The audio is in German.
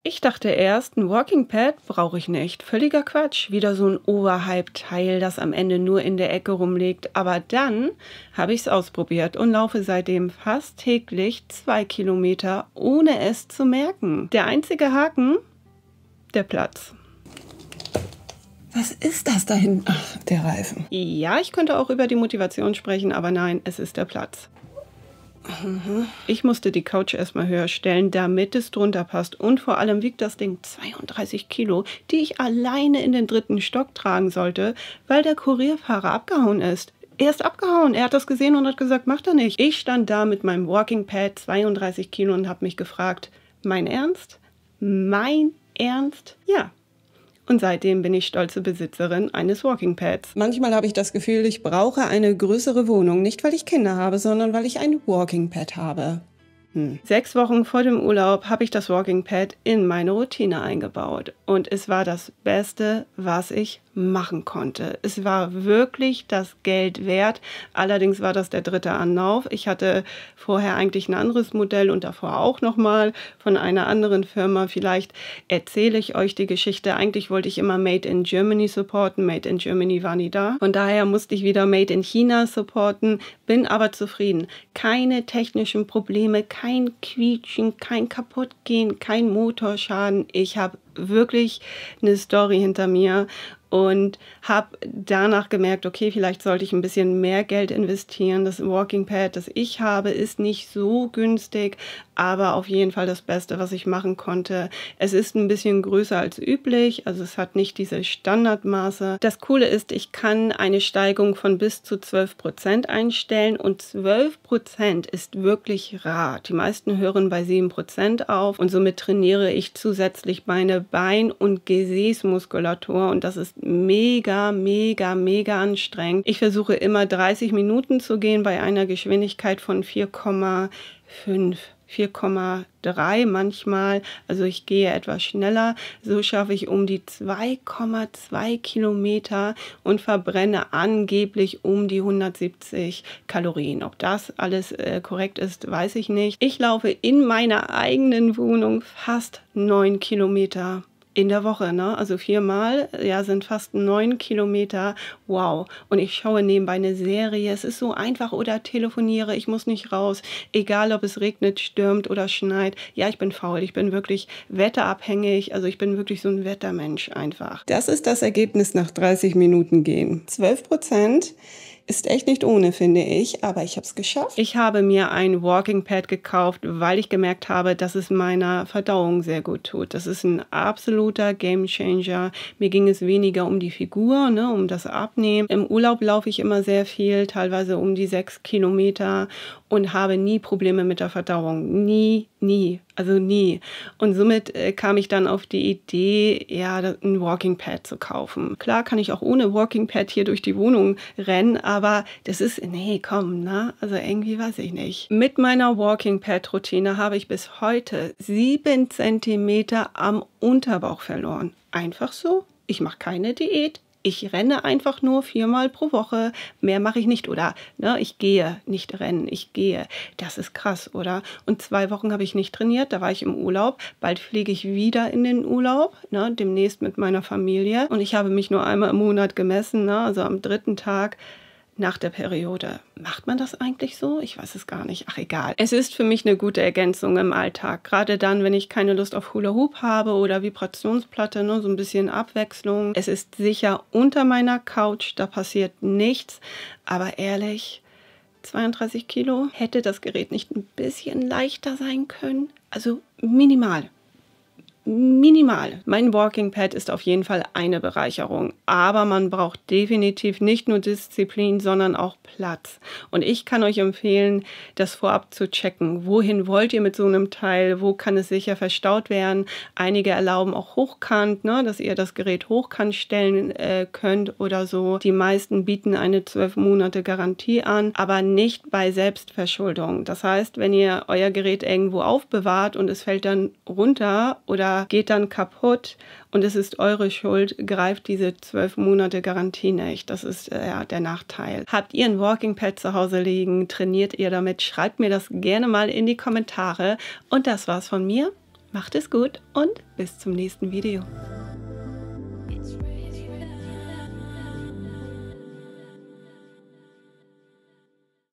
Ich dachte erst, ein Walking Pad brauche ich nicht. Völliger Quatsch. Wieder so ein Overhype-Teil, das am Ende nur in der Ecke rumliegt. Aber dann habe ich es ausprobiert und laufe seitdem fast täglich 2 Kilometer, ohne es zu merken. Der einzige Haken? Der Platz. Was ist das da hinten? Ach, der Reifen. Ja, ich könnte auch über die Motivation sprechen, aber nein, es ist der Platz. Ich musste die Couch erstmal höher stellen, damit es drunter passt. Und vor allem wiegt das Ding 32 Kilo, die ich alleine in den 3. Stock tragen sollte, weil der Kurierfahrer abgehauen ist. Er ist abgehauen. Er hat das gesehen und hat gesagt, macht er nicht. Ich stand da mit meinem Walking Pad, 32 Kilo, und habe mich gefragt, mein Ernst? Mein Ernst? Ja. Und seitdem bin ich stolze Besitzerin eines Walking Pads. Manchmal habe ich das Gefühl, ich brauche eine größere Wohnung. Nicht, weil ich Kinder habe, sondern weil ich ein Walking Pad habe. 6 Wochen vor dem Urlaub habe ich das Walking Pad in meine Routine eingebaut. Und es war das Beste, was ich machen konnte. Es war wirklich das Geld wert. Allerdings war das der 3. Anlauf. Ich hatte vorher eigentlich ein anderes Modell und davor auch nochmal von einer anderen Firma. Vielleicht erzähle ich euch die Geschichte. Eigentlich wollte ich immer Made in Germany supporten. Made in Germany war nie da. Von daher musste ich wieder Made in China supporten. Bin aber zufrieden. Keine technischen Probleme, kein Quietschen, kein Kaputtgehen, kein Motorschaden. Ich habe wirklich eine Story hinter mir und habe danach gemerkt, okay, vielleicht sollte ich ein bisschen mehr Geld investieren. Das Walking Pad, das ich habe, ist nicht so günstig, aber auf jeden Fall das Beste, was ich machen konnte. Es ist ein bisschen größer als üblich, also es hat nicht diese Standardmaße. Das Coole ist, ich kann eine Steigung von bis zu 12% einstellen und 12% ist wirklich rar. Die meisten hören bei 7% auf und somit trainiere ich zusätzlich meine Bein- und Gesäßmuskulatur und das ist mega, mega, mega anstrengend. Ich versuche immer 30 Minuten zu gehen bei einer Geschwindigkeit von 4,5, 4,3 manchmal. Also ich gehe etwas schneller. So schaffe ich um die 2,2 Kilometer und verbrenne angeblich um die 170 Kalorien. Ob das alles korrekt ist, weiß ich nicht. Ich laufe in meiner eigenen Wohnung fast 9 Kilometer. In der Woche, ne? Also 4-mal, ja, sind fast 9 Kilometer. Wow. Und ich schaue nebenbei eine Serie. Es ist so einfach oder telefoniere. Ich muss nicht raus. Egal, ob es regnet, stürmt oder schneit. Ja, ich bin faul. Ich bin wirklich wetterabhängig. Also ich bin wirklich so ein Wettermensch einfach. Das ist das Ergebnis nach 30 Minuten gehen. 12% ist echt nicht ohne, finde ich, aber ich habe es geschafft. Ich habe mir ein Walking Pad gekauft, weil ich gemerkt habe, dass es meiner Verdauung sehr gut tut. Das ist ein absoluter Gamechanger. Mir ging es weniger um die Figur, ne, um das Abnehmen. Im Urlaub laufe ich immer sehr viel, teilweise um die 6 Kilometer und habe nie Probleme mit der Verdauung. Nie. Also nie. Und somit kam ich dann auf die Idee, ja, ein Walking Pad zu kaufen. Klar kann ich auch ohne Walking Pad hier durch die Wohnung rennen, aber das ist, nee, komm, ne? Also irgendwie weiß ich nicht. Mit meiner Walking Pad Routine habe ich bis heute 7 Zentimeter am Unterbauch verloren. Einfach so. Ich mache keine Diät. Ich renne einfach nur 4-mal pro Woche. Mehr mache ich nicht. Oder ne, ich gehe, nicht rennen, ich gehe. Das ist krass, oder? Und 2 Wochen habe ich nicht trainiert. Da war ich im Urlaub. Bald fliege ich wieder in den Urlaub. Ne, demnächst mit meiner Familie. Und ich habe mich nur einmal im Monat gemessen. Ne, also am 3. Tag nach der Periode. Macht man das eigentlich so? Ich weiß es gar nicht. Ach, egal. Es ist für mich eine gute Ergänzung im Alltag. Gerade dann, wenn ich keine Lust auf Hula Hoop habe oder Vibrationsplatte, ne, so ein bisschen Abwechslung. Es ist sicher unter meiner Couch, da passiert nichts. Aber ehrlich, 32 Kilo, hätte das Gerät nicht ein bisschen leichter sein können? Also minimal. Minimal. Mein Walking Pad ist auf jeden Fall eine Bereicherung, aber man braucht definitiv nicht nur Disziplin, sondern auch Platz. Und ich kann euch empfehlen, das vorab zu checken. Wohin wollt ihr mit so einem Teil? Wo kann es sicher verstaut werden? Einige erlauben auch hochkant, ne, dass ihr das Gerät hochkant stellen könnt oder so. Die meisten bieten eine 12 Monate Garantie an, aber nicht bei Selbstverschuldung. Das heißt, wenn ihr euer Gerät irgendwo aufbewahrt und es fällt dann runter oder geht dann kaputt und es ist eure Schuld, greift diese 12 Monate Garantie nicht. Das ist ja der Nachteil. Habt ihr ein Walking Pad zu Hause liegen? Trainiert ihr damit? Schreibt mir das gerne mal in die Kommentare. Und das war's von mir Macht es gut und bis zum nächsten Video.